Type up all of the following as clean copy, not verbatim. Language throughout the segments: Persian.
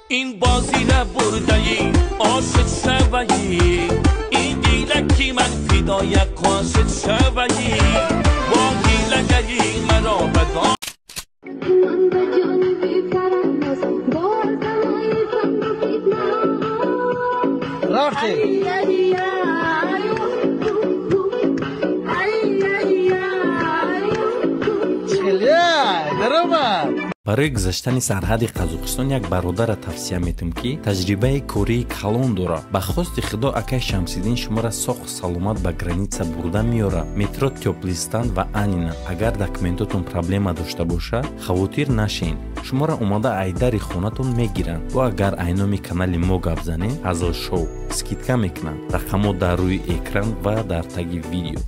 این بازی را بردهی عاشق شوهی این گیلکی من فدای قاصد شوهی با گیلگهی مرا بدان رفتی барои гузаштани сарҳади қазоқистон як бародара тавсия метем ки таҷрибаи кории калон дора. ба хости худо акай Шамсиддин шуморо соғ саломат ба граница бурда меёра. метро Тёплистан ва Анина. агар документотон проблема дошта боша хавотир нашин, шуморо омада айдари хонатон мегиранд. ва агар айноми канали мо гап занед ҳазор шоу скидка мекунанд. рақамҳо дар рӯи экран ва дар таги видео.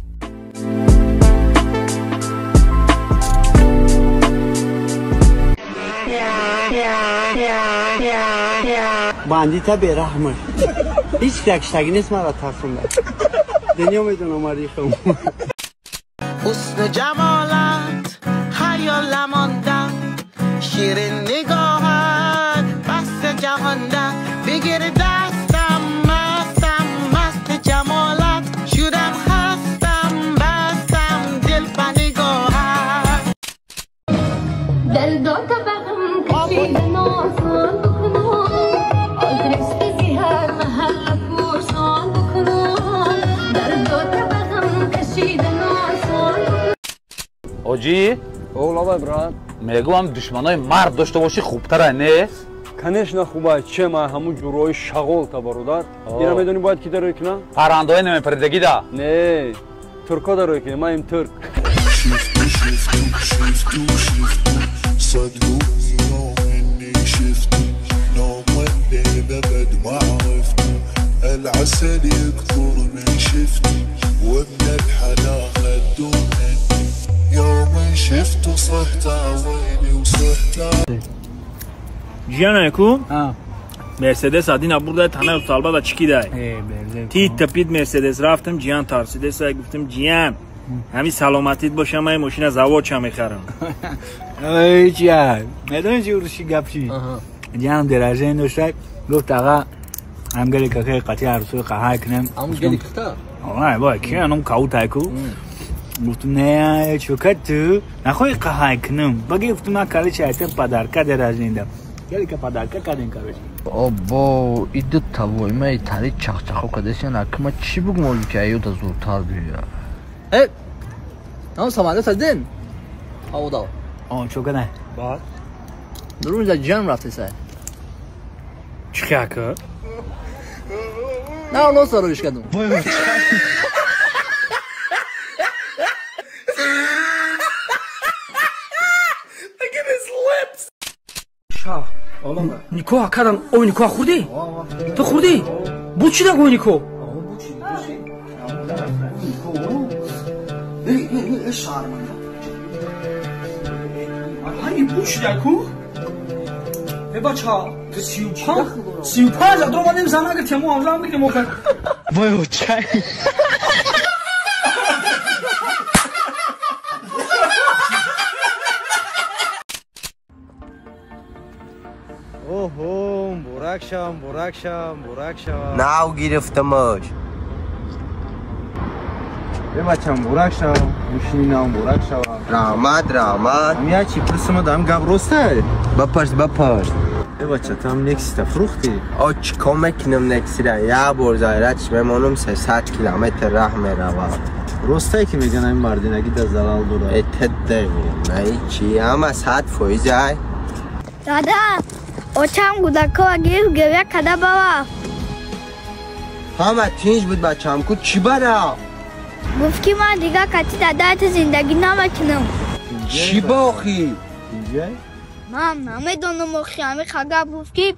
باندیتا بیرحمه هیچ رکشتگی نیست مرا ترسونده دنیا میدونه مریخم حسن جمالت خیال ماندم شیرین نگاهت بس جهاندم بگیر دستم مستم مست جمالت شدم هستم بستم دل به نگاهت دل دو طبقم کشید نازن آجی؟ اولا برات میگو هم دشمنای مرد داشته باشی خوبتره نه؟ کنشنا خوبه چه ما همون جورای شغل تا برادر اینا میدونی باید کی داره کنه؟ پرنده های نمیپردگی ده؟ نه ترکا داره کنه ما ایم ترک العسل يكثر من شفتي وابن الحلال خدوني يوم شفت صحت عويني وصحت جیان کو مرسدس ادینا burada tane salba da çıkıday. Tit tapid Mercedes رفتم جیان ترسیده گفتم جیان همین سلامتیت باشه من ماشین زواد چم میخرم. ای جیان میدونی چی روشی گپشی جیانم درجه این داشته گفت آقا هم گلی که قطعی عرصوی قهار کنم همون گلی که آه باید که انم کاوتای کو گفتم نه چوکت تو نخوای قهار کنم بگی گفتم من کاری چایتم پدرکه درجه نیدم گلی که پدرکه کردین کارش آبا ایدو تاوی من ایتاری چخ چخو کدشن اکما چی بگم اولی که ایو تا زورتر بیا ای همون سامانده سازدین آو داو چوکه نه بعد درون جا جان رفته سای چیکار کرد؟ نه اونو سروش کردم شاه نیکو کردم اوی نیکو خوردی؟ تو خوردی؟ بود چی دنگو نیکو؟ ای شهرمنده این بود چی دنگو؟ ای بچه ها تو 35 دو مانیم زنه که تیمو همزه بگیرم اوکر بای چای اوه برک شم نه او گرفتمش یه بچم برک شم مشینم برک شم رحمت همیا چی پرسم دارم گب رسته بپرس یه بچه تو هم نکسی تفروختی چی کمک کنم نکسی را یه بار زایرتش بمانم 300 کیلومتر راه میروم رسته که میگن این مردینگی در زلال دوره اتت دیمون نه چی همه 100 فویزه دادا اوچم گودکو اگه گویا کده بابا همه تینج بود بچم کو چی برا گفت که من دیگه کتی دادایت زندگی نمکنم چی باخی من نمیدونم اخی همی خگه گفت که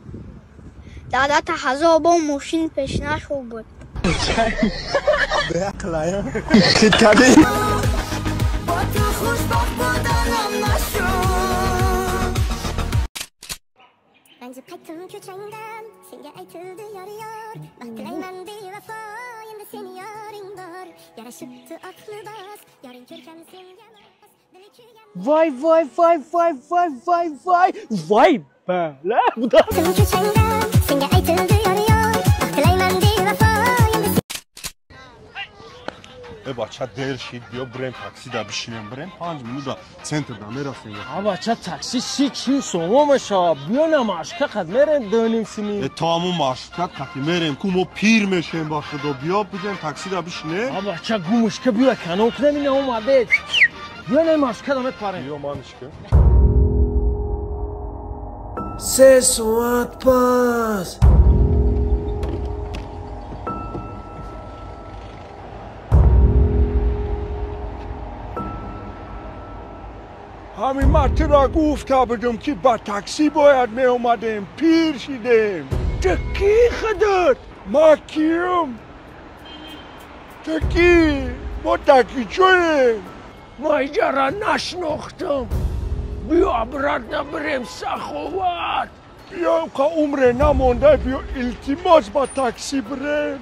دادا تا هزار با ماشین پیشنش خوب بود به اقلایا خید کردی با تو خوشبخت بودنم نشد Bence pek köçenden Singe aytıldı yarıyor Bahtıleymen bir vefa Yine seni yarın var Yaraşıktı aklı bas Yarın körken singemez Vay Bələ, bu da. بچه دیر شید بیا بریم تاکسی دا بشینیم بریم 5 minut da centerda merasın ya. بچه تاکسی سی چی سوما مشا بیا نماشکه قد میرن دانیم سینی. Tamam maşkat katı merem kumo pir meşen başladı bیا بگیم تاکسی da bişine. بچه گومشکه بیا کنوک نمینه اومده. بیا نماشکه دامت پاره. بیا مانشکه. سه ساعت پس. همین مرتی را گفته بودم که با تاکسی باید می اومدیم پیر شدیم تکی خدر ما کیم تکی ما تکی چویم ما اینجا را نشناختم بیا برات نبریم سخوات بیا که عمره نمونده بیا التماس با تاکسی بریم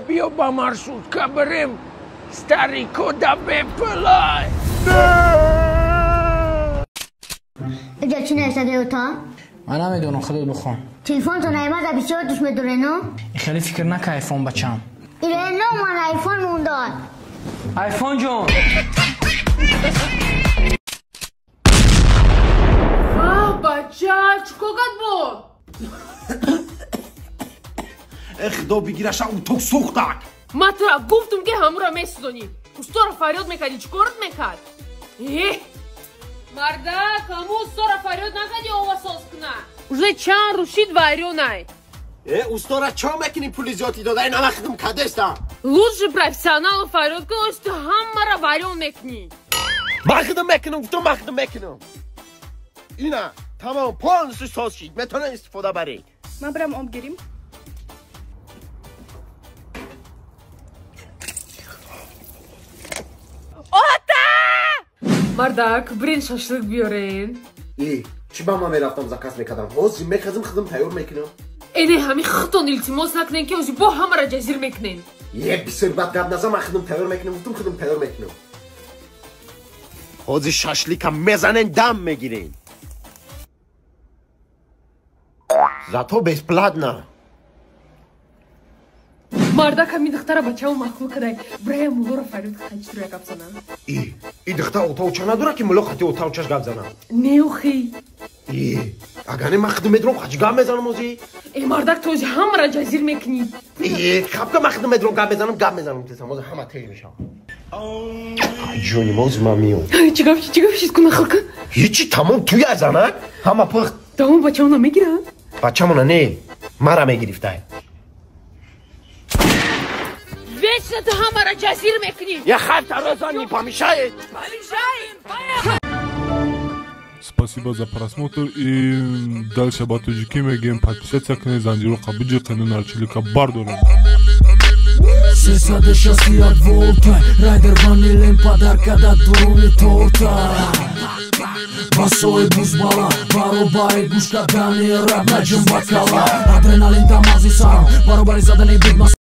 بیا با مرسود که بریم ستاریکو دا بپلای اینجا چی نوشته تا؟ من نمیدونم خودت بخون تلفن تو نیمه دا بیشتر دوش میدونه نه؟ خیلی فکر نکه ایفون بچم ایره نه من ایفون مونداد ایفون جون بچه چکوگت بود؟ خدا بگیرش اون تو سوختک ما تو را گفتم که همون را میسودونی تو را فریاد میکردی چکارت میکرد؟ مردک همون را فریاد نکردی آواز ساز کنه уже چند روشید وارionай устора чё мекини пули зиёти додай намахдум кадеста лучше профессионал фариёд кунаш ту ҳамаро варион мекунӣ махдум мекунам гуфтам махдум мекунам ина тамом полностью соз шид метавонем истифода барем ман бирам об гирим мардак бирин шашлик биёрен чӣ ба ман мерафтам заказ мекардам ҳозир мехазим хидам тайёр мекунам эне ҳами хитон илтимос накунен ки ҳозир бо ҳамаро ҷазир мекунен бисёр бад гап назан ман хидам тайёр мекунам гуфтам хидам тайёр мекунам ҳозир шашлика мезанен дам мегирен зато бесплатно мардак ҳами духтара бачао махлук кадай бираям муллоро фариёд хаҷтуя гап занам и духтар отавча надора ки мулло хати отавчаш гап занам не охи агаре ман хидм медирам хаҷи гап мезанам озӣ мардак ту озӣ ҳамаро ҷазир мекунӣ хабка ман хидм медирам гап мезанам кесам озӣ ҳама тей мешавам ҷоним озӣ ман меом чӣ гап шид куна халка ҳичи тамом туя занак ҳама пухт тамом бачаона мегирад бачамона не мара мегирифтай вечно ту ҳамаро ҷазир мекунӣ я хавта розани помешает Спасибо за просмотр и дальше батуджики мегем подписаться к Занжиру Кабуджи канал Чилика Бардора. Сесаде шасият волта Райдер ванилен подарка да дуруни торта Басои бузбала Баробаи гушка дани раб наҷм бакала Адреналин тамази сарм Баробари задани бидмас